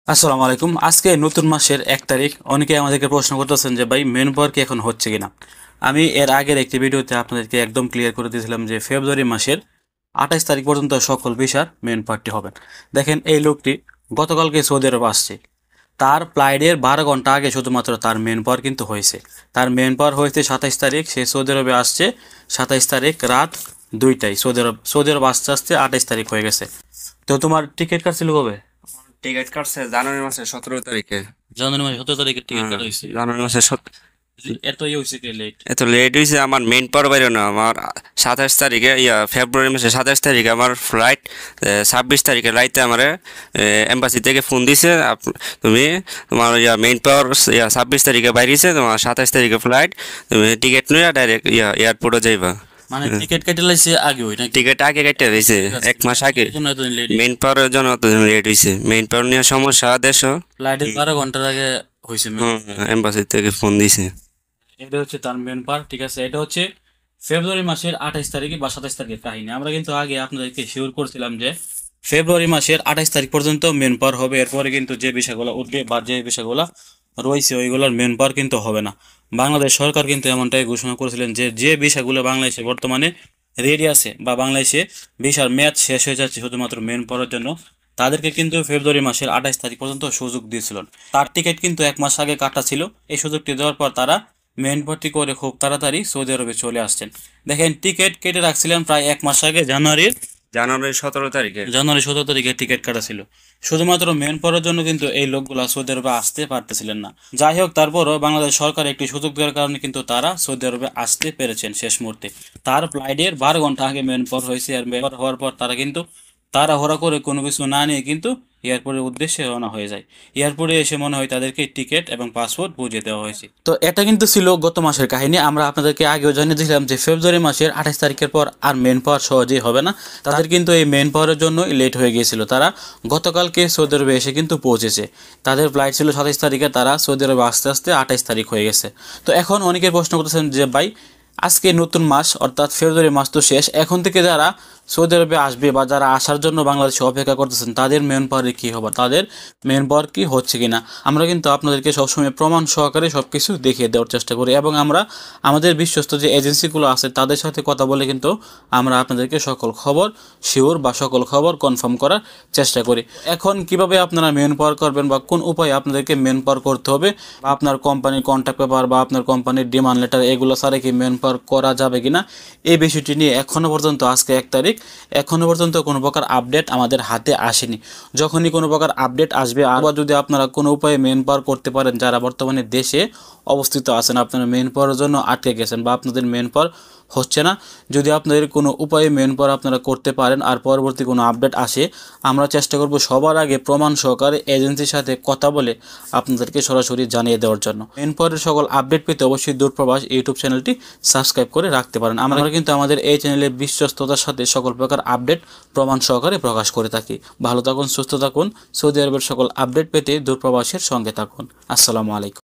আসসালামু আলাইকুম। আজকে নতুন মাসের 1 তারিখ। অনেকে আমাদেরকে প্রশ্ন করতেছেন যে ভাই মেন পাওয়ার কি এখন হচ্ছে কিনা। আমি এর আগের একটি ভিডিওতে আপনাদেরকে একদম ক্লিয়ার করে দিয়েছিলাম যে ফেব্রুয়ারি মাসের 28 তারিখ পর্যন্ত সকল ভিসার মেন পাওয়ারটি হবেন। দেখেন এই লোকটি গতকালকে সৌদি আরব আসছে, তার ফ্লাইটের 12 ঘন্টা আগে শুধুমাত্র তার মেন পাওয়ার কিন্তু হয়েছে। তার মেন পাওয়ার হয়েছে 27 তারিখ, সে সৌদি আরবে আসছে 27 তারিখ রাত 2টায়। সৌদি আরব আসতে আসতে 28 তারিখ হয়ে গেছে। তো তোমার টিকিট কাটছিল কবে? টিকিট কাটছে জানুয়ারি মাসের 17 তারিখে। জানুয়ারি মাসে 17 তারিখের টিকিট হ্যাঁ, কাটা হয়েছে। জানুয়ারি মাসের এত ইয়ে হয়েছে কি লেট? এত লেট হয়েছে। আমার মেইন পাওয়ার বাইরে না, আমার 27 তারিখে ফেব্রুয়ারি মাসের 27 তারিখে আমার ফ্লাইট। 26 তারিখে রাইতে আমার এম্বাসি থেকে ফোন দিছে, তুমি তোমার মেইন পাওয়ার 26 তারিখে বাইরেছে, তোমার 27 তারিখে ফ্লাইট, তুমি টিকিট নিয়ে ডাইরেক্ট এয়ারপোর্টে যাইবা। মানে টিকিট কেটে লাইছে আগে ওই নাকি? টিকিট আগে কেটে দিয়েছে, ঠিক আছে, 1 মাস আগে। এই জন্য এতদিন লেট। মেইন পাওয়ারের জন্য লেট হয়েছে, মেইন পাওয়ার নিয়ে সমস্যা দেশও। ফ্লাইটের 12 ঘন্টার আগে হয়েছে। এম্বাসি থেকে ফোন দিছে। এটা হচ্ছে তার মেন পার্ট, ঠিক আছে। এটা হচ্ছে ফেব্রুয়ারি মাসের 28 তারিখে বা 27 তারিখের কাহিনী। আমরা কিন্তু আগে আপনাদেরকে শিওর করছিলাম যে ফেব্রুয়ারি মাসের 28 তারিখ পর্যন্ত মেন পাওয়ার হবে। এরপরে কিন্তু যে বিষয়গুলো উঠবে বা যে বিষয়গুলো রয়েছে ওইগুলোর মেন পাওয়ার কিন্তু হবে না। বাংলাদেশ সরকার কিন্তু এমনটাই ঘোষণা করেছিলেন যে যে বিষয়গুলো বাংলাদেশে বর্তমানে রেডি আছে বা বাংলাদেশে ভিসার মেয়াদ শেষ হয়ে যাচ্ছে শুধুমাত্র মেন পাওয়ার জন্য, তাদেরকে কিন্তু ফেব্রুয়ারি মাসের 28 তারিখ পর্যন্ত সুযোগ দিয়েছিল। তার টিকিট কিন্তু 1 মাস আগে কাটা ছিল। এই সুযোগটি দেওয়ার পর তারা মেন ভর্তি করে খুব তাড়াতাড়ি সৌদি আরবে চলে আসছেন। দেখেন টিকিট কেটে রাখছিলেন প্রায় 1 মাস আগে, জানুয়ারি 17 তারিখে। জানুয়ারি 17 তারিখে টিকিট কাটা ছিল। শুধুমাত্র মেন পড়ার জন্য কিন্তু এই লোকগুলা সৌদি আরবে আসতে পারতেছিলেন না। যাই হোক, তারপরও বাংলাদেশ সরকার একটি সুযোগ দেওয়ার কারণে কিন্তু তারা সৌদি আরবে আসতে পেরেছেন শেষ মুহূর্তে। তার ফ্লাইটের 12 ঘন্টা আগে মেন পর হয়েছে, আর মেন হওয়ার পর তারা কিন্তু তাড়াহুড়া করে কোনো কিছু না নিয়ে কিন্তু এয়ারপোর্টের উদ্দেশ্যে রওনা হয়ে যায়। এয়ারপোর্টে এসে মনে হয় তাদেরকে টিকিট এবং পাসপোর্ট বুঝিয়ে দেওয়া হয়েছে। তো এটা কিন্তু ছিল গত মাসের কাহিনী। আমরা আপনাদেরকে আগেও জানিয়ে দিয়েছিলাম যে ফেব্রুয়ারি মাসের 28 তারিখের পর আর মেন পাওয়ার সহজেই হবে না। তাদের কিন্তু এই মেন পাওয়ারের জন্য লেট হয়ে গিয়েছিল। তারা গতকালকে সৌদি আরবে এসে কিন্তু পৌঁছেছে। তাদের ফ্লাইট ছিল 27 তারিখে, তারা সৌদি আরবে আস্তে আস্তে 28 তারিখ হয়ে গেছে। তো এখন অনেকের প্রশ্ন করতেছেন যে ভাই আজকে নতুন মাস অর্থাৎ ফেব্রুয়ারি মাস তো শেষ, এখন থেকে যারা সৌদি আরবে আসবে বা যারা আসার জন্য বাংলাদেশে অপেক্ষা করতেছেন তাদের মেন পাওয়ারে কী হবে, তাদের মেন পাওয়ার কি হচ্ছে কিনা। আমরা কিন্তু আপনাদেরকে সবসময় প্রমাণ সহকারে সব কিছু দেখিয়ে দেওয়ার চেষ্টা করি এবং আমরা আমাদের বিশ্বস্ত যে এজেন্সিগুলো আছে তাদের সাথে কথা বলে কিন্তু আমরা আপনাদেরকে সকল খবর শিওর বা সকল খবর কনফার্ম করার চেষ্টা করি। এখন কিভাবে আপনারা মেন পাওয়ার করবেন বা কোন উপায়ে আপনাদেরকে মেন পাওয়ার করতে হবে বা আপনার কোম্পানির কন্ট্যাক্ট পেপার বা আপনার কোম্পানির ডিমান্ড লেটার এগুলো ছাড়া কি মেন পাওয়ার করা যাবে কিনা, এই বিষয়টি নিয়ে এখনও পর্যন্ত আজকে 1 তারিখ এখনও পর্যন্ত কোনো প্রকার আপডেট আমাদের হাতে আসেনি। যখনই কোনো প্রকার আপডেট আসবে, আবার যদি আপনারা কোনো উপায়ে মেন পাওয়ার করতে পারেন, যারা বর্তমানে দেশে অবস্থিত আছেন, আপনারা মেন পাওয়ারের জন্য আটকে গেছেন বা আপনাদের মেন পাওয়ার হচ্ছে না, যদি আপনাদের কোনো উপায়ে মেন পাওয়ার আপনারা করতে পারেন আর পরবর্তী কোনো আপডেট আসে, আমরা চেষ্টা করব সবার আগে প্রমাণ সহকারে এজেন্সির সাথে কথা বলে আপনাদেরকে সরাসরি জানিয়ে দেওয়ার জন্য। মেন পাওয়ারের সকল আপডেট পেতে অবশ্যই দূরপ্রবাস ইউটিউব চ্যানেলটি সাবস্ক্রাইব করে রাখতে পারেন। আমরা কিন্তু আমাদের এই চ্যানেলে বিশ্বস্ততার সাথে সকল প্রকার আপডেট প্রমাণ সহকারে প্রকাশ করে থাকি। ভালো থাকুন, সুস্থ থাকুন। সৌদি আরবের সকল আপডেট পেতে দূরপ্রবাসের সঙ্গে থাকুন। আসসালামু আলাইকুম।